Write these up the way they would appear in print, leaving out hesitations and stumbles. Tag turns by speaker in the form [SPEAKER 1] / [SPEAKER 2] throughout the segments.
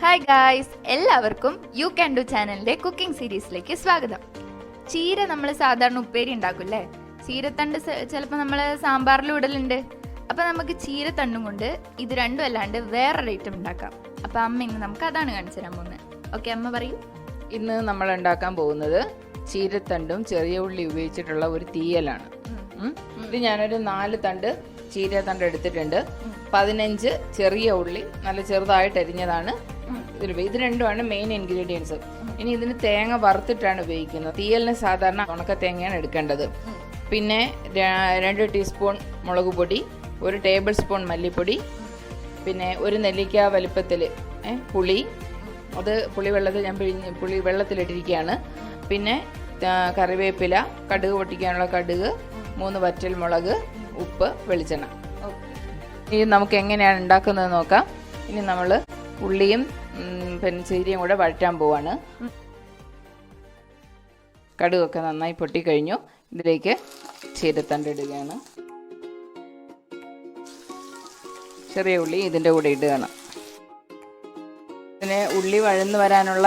[SPEAKER 1] Hi guys, എല്ലാവർക്കും you can do ചാനലിന്റെ cooking സീരീസിലേക്ക് സ്വാഗതം. ചീര നമ്മൾ സാധാരണ ഉപ്പേരി ഉണ്ടാക്കൂല്ലേ? ചീരത്തണ്ട് ചിലപ്പോൾ നമ്മൾ സാമ്പാറിൽ ഇടലുണ്ട്. അപ്പം നമുക്ക് ചീരത്തണ്ടും കൊണ്ട് ഇത് രണ്ടും അല്ലാണ്ട് വേറൊരു ഐറ്റം ഉണ്ടാക്കാം. അപ്പം അമ്മ ഇന്ന് നമുക്ക് അതാണ് കാണിച്ചു തരാൻ പോകുന്നത്. ഓക്കെ അമ്മ പറയൂ.
[SPEAKER 2] ഇന്ന് നമ്മൾ ഉണ്ടാക്കാൻ പോകുന്നത് ചീരത്തണ്ടും ചെറിയ ഉള്ളി ഉപയോഗിച്ചിട്ടുള്ള ഒരു തീയലാണ്. ഇത് ഞാനൊരു 4 തണ്ട് ചീരത്തണ്ട് എടുത്തിട്ടുണ്ട്. 15 ചെറിയ ഉള്ളി നല്ല ചെറുതായിട്ട് അരിഞ്ഞതാണ്. ഇത് രണ്ടുമാണ് മെയിൻ ഇൻഗ്രീഡിയൻസ്. ഇനി ഇതിന് തേങ്ങ വറുത്തിട്ടാണ് ഉപയോഗിക്കുന്നത്. തീയലിന് സാധാരണ ഉണക്ക തേങ്ങയാണ് എടുക്കേണ്ടത്. പിന്നെ 2 ടീസ്പൂൺ മുളക് പൊടി, 1 ടേബിൾ സ്പൂൺ മല്ലിപ്പൊടി, പിന്നെ 1 നെല്ലിക്ക വലിപ്പത്തിൽ പുളി, അത് പുളിവെള്ളത്തിൽ ഞാൻ പുളി വെള്ളത്തിലിട്ടിരിക്കുകയാണ്. പിന്നെ കറിവേപ്പില, കടുക് പൊട്ടിക്കാനുള്ള കടുക്, 3 വറ്റൽ മുളക്, ഉപ്പ്, വെളിച്ചെണ്ണ. ഇനി നമുക്ക് എങ്ങനെയാണ് ഉണ്ടാക്കുന്നത് നോക്കാം. ഇനി നമ്മൾ ഉള്ളിയും പിന്നെ ചീരയും കൂടെ വഴറ്റാൻ പോവാണ്. കടുകൊക്കെ നന്നായി പൊട്ടിക്കഴിഞ്ഞു. ഇതിലേക്ക് ചീരത്തണ്ട് ഇടുകയാണ്. ചെറിയ ഉള്ളി ഇതിൻ്റെ കൂടെ ഇടുകയാണ്. പിന്നെ ഉള്ളി വഴന്ന് വരാനുള്ള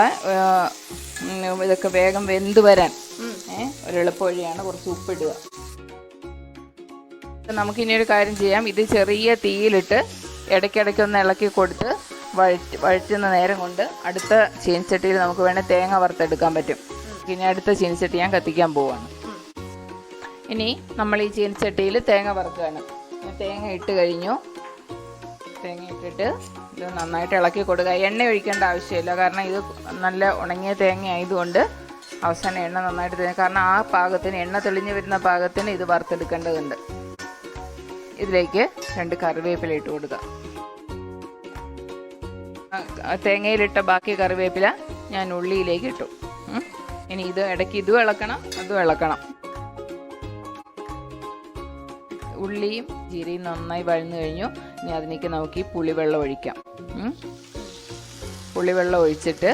[SPEAKER 2] ഇതൊക്കെ വേഗം വെന്ത് വരാൻ ഒരു എളുപ്പവഴിയാണ് കുറച്ച് ഉപ്പിടുക. നമുക്കിനി ഒരു കാര്യം ചെയ്യാം. ഇത് ചെറിയ തീയിലിട്ട് ഇടയ്ക്കിടയ്ക്കൊന്ന് ഇളക്കി കൊടുത്ത് വഴറ്റുന്ന നേരം കൊണ്ട് അടുത്ത ചീനച്ചട്ടിയിൽ നമുക്ക് വേണേൽ തേങ്ങ വറുത്തെടുക്കാൻ പറ്റും. ഇനി അടുത്ത ചീനച്ചട്ടി ഞാൻ കത്തിക്കാൻ പോവാണ്. ഇനി നമ്മൾ ഈ ചീനച്ചട്ടിയിൽ തേങ്ങ വറുക്കുകയാണ്. തേങ്ങ ഇട്ട് കഴിഞ്ഞു. തേങ്ങ ഇട്ടിട്ട് ഇത് നന്നായിട്ട് ഇളക്കി കൊടുക്കുക. എണ്ണ ഒഴിക്കേണ്ട ആവശ്യമില്ല, കാരണം ഇത് നല്ല ഉണങ്ങിയ തേങ്ങ ആയതുകൊണ്ട് അവസാനം എണ്ണ നന്നായിട്ട് തേങ്ങ, കാരണം ആ പാകത്തിന് എണ്ണ തെളിഞ്ഞു വരുന്ന പാകത്തിന് ഇത് വറുത്തെടുക്കേണ്ടതുണ്ട്. ഇതിലേക്ക് 2 കറിവേപ്പില ഇട്ട് കൊടുക്കുക. തേങ്ങയിലിട്ട ബാക്കി കറിവേപ്പില ഞാൻ ഉള്ളിയിലേക്ക് ഇട്ടു. ഇനി ഇത് ഇടയ്ക്ക് ഇതും ഇളക്കണം, അതും ഇളക്കണം. ഉള്ളിയും ജീരയും നന്നായി വഴന്നു കഴിഞ്ഞു. ഇനി അതിലേക്ക് നമുക്ക് ഈ പുളിവെള്ളം ഒഴിക്കാം. പുളിവെള്ളം ഒഴിച്ചിട്ട്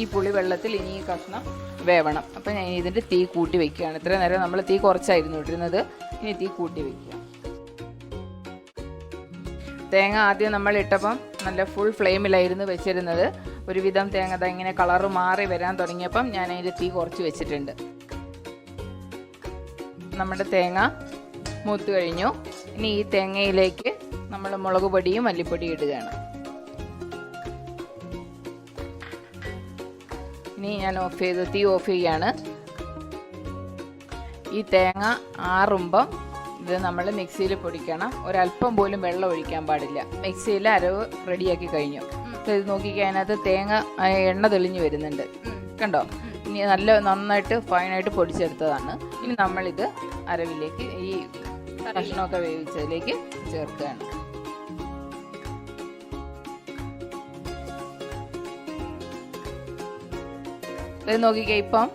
[SPEAKER 2] ഈ പുളിവെള്ളത്തിൽ ഇനി ഈ കഷ്ണം വേവണം. അപ്പം ഞാൻ ഇതിൻ്റെ തീ കൂട്ടി വയ്ക്കുകയാണ്. ഇത്രയും നേരം നമ്മൾ തീ കുറച്ചായിരുന്നു ഇട്ടിരുന്നത്. ഇനി തീ കൂട്ടി വയ്ക്കുക. തേങ്ങ ആദ്യം നമ്മൾ ഇട്ടപ്പം നല്ല ഫുൾ ഫ്ലെയിമിലായിരുന്നു വെച്ചിരുന്നത്. ഒരുവിധം തേങ്ങ ഇങ്ങനെ കളറ് മാറി വരാൻ തുടങ്ങിയപ്പം ഞാൻ അതിൻ്റെ തീ കുറച്ച് വെച്ചിട്ടുണ്ട്. നമ്മുടെ തേങ്ങ മൂത്ത് കഴിഞ്ഞു. ഇനി ഈ തേങ്ങയിലേക്ക് നമ്മൾ മുളക് പൊടിയും മല്ലിപ്പൊടിയും ഇടുകയാണ്. ഇനി ഞാൻ തീ ഓഫ് ചെയ്യാണ്. ഈ തേങ്ങ ആറുമ്പം ഇത് നമ്മൾ മിക്സിയിൽ പൊടിക്കണം. ഒരല്പം പോലും വെള്ളം ഒഴിക്കാൻ പാടില്ല. മിക്സിയിൽ അരവ് റെഡിയാക്കി കഴിഞ്ഞു. ഇത് നോക്കിക്കാൻ അതിനകത്ത് തേങ്ങ എണ്ണ തെളിഞ്ഞു വരുന്നുണ്ട്, കണ്ടോ? ഇനി നന്നായിട്ട് ഫൈനായിട്ട് പൊടിച്ചെടുത്തതാണ്. ഇനി നമ്മളിത് അരവിലേക്ക് ഈ കഷ്ണമൊക്കെ വേവിച്ചതിലേക്ക് ചേർക്കുകയാണ്. ഇത് നോക്കിക്കേ, ഇപ്പം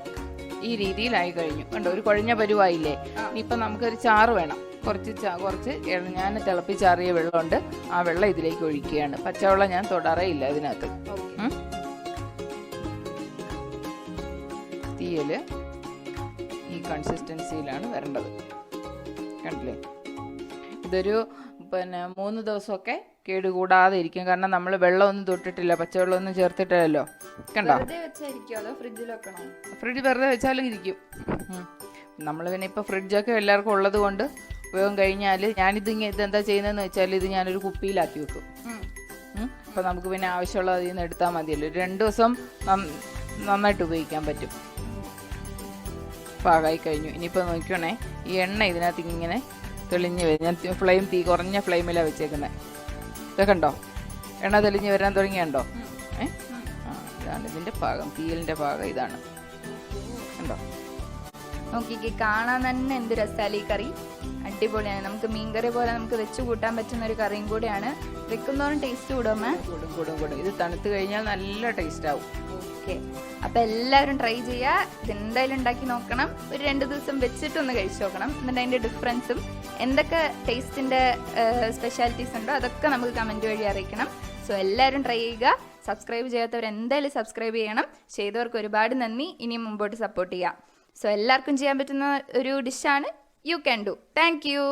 [SPEAKER 2] ഈ രീതിയിലായി കഴിഞ്ഞു, കണ്ടോ? ഒരു കുഴഞ്ഞ പരുവായില്ലേ? ഇനിയിപ്പം നമുക്കൊരു ചാറ് വേണം. കുറച്ച് ഞാൻ തിളപ്പിച്ചാറിയ വെള്ളമുണ്ട്, ആ വെള്ളം ഇതിലേക്ക് ഒഴിക്കുകയാണ്. പച്ചവെള്ളം ഞാൻ തൊടാറേ ഇല്ല ഇതിനകത്ത്. തീയല് ഈ കൺസിസ്റ്റൻസിയിലാണ് വരേണ്ടത്, കണ്ടില്ലേ? ഇതൊരു 3 ദിവസമൊക്കെ കേടുകൂടാതെ ഇരിക്കും, കാരണം നമ്മൾ വെള്ളമൊന്നും തൊട്ടിട്ടില്ല, പച്ചവെള്ളമൊന്നും ചേർത്തിട്ടില്ലല്ലോ. കണ്ടോ? ഫ്രിഡ്ജ് വെറുതെ വെച്ചാലും ഇരിക്കും. നമ്മൾ പിന്നെ ഇപ്പോൾ ഫ്രിഡ്ജൊക്കെ എല്ലാവർക്കും ഉള്ളത് കൊണ്ട് ഉപയോഗം കഴിഞ്ഞാൽ ഇതെന്താ ചെയ്യുന്നതെന്ന് വെച്ചാൽ ഇത് ഞാനൊരു കുപ്പിയിലാക്കി വെക്കും. അപ്പോൾ നമുക്ക് പിന്നെ ആവശ്യമുള്ളത് അതിൽ നിന്ന് എടുത്താൽ മതിയല്ലോ. 2 ദിവസം നന്നായിട്ട് ഉപയോഗിക്കാൻ പറ്റും. പാകമായി കഴിഞ്ഞു. ഇനിയിപ്പോൾ നോക്കണേ, ഈ എണ്ണ ഇതിനകത്ത് ഇങ്ങനെ തെളിഞ്ഞ് വരും. ഞാൻ കുറഞ്ഞ ഫ്ലെയിമിലാണ് വെച്ചേക്കുന്നത്. ഇതൊക്കെ ഉണ്ടോ? എണ്ണ തെളിഞ്ഞ് വരാൻ തുടങ്ങിയുണ്ടോ? ഇതാണ് ഇതിൻ്റെ പാകം, തീയലിൻ്റെ പാകം ഇതാണ്, കണ്ടോ?
[SPEAKER 1] നോക്കിക്ക്, കാണാൻ തന്നെ എന്ത് രസാലി കറി. അടിപൊളിയാണ്. നമുക്ക് മീൻകറി പോലെ നമുക്ക് വെച്ച് കൂട്ടാൻ പറ്റുന്ന ഒരു കറിയും കൂടെയാണ്. വെക്കുന്നോറും ടേസ്റ്റ് കൂടും.
[SPEAKER 2] ഇത് തണുത്ത് കഴിഞ്ഞാൽ നല്ല ടേസ്റ്റ് ആവും.
[SPEAKER 1] ഓക്കെ, അപ്പം എല്ലാവരും ട്രൈ ചെയ്യുക. ഇതെന്തായാലും ഉണ്ടാക്കി നോക്കണം. ഒരു 2 ദിവസം വെച്ചിട്ടൊന്ന് കഴിച്ചു നോക്കണം. എന്നിട്ട് അതിൻ്റെ ഡിഫറൻസും എന്തൊക്കെ ടേസ്റ്റിൻ്റെ സ്പെഷ്യാലിറ്റീസ് ഉണ്ടോ അതൊക്കെ നമുക്ക് കമൻറ്റ് വഴി അറിയിക്കണം. സോ എല്ലാവരും ട്രൈ ചെയ്യുക. സബ്സ്ക്രൈബ് ചെയ്യാത്തവർ എന്തായാലും സബ്സ്ക്രൈബ് ചെയ്യണം. ചെയ്തവർക്ക് ഒരുപാട് നന്ദി. ഇനിയും മുമ്പോട്ട് സപ്പോർട്ട് ചെയ്യാം. സോ എല്ലാവർക്കും ചെയ്യാൻ പറ്റുന്ന ഒരു ഡിഷാണ് you can do. Thank you.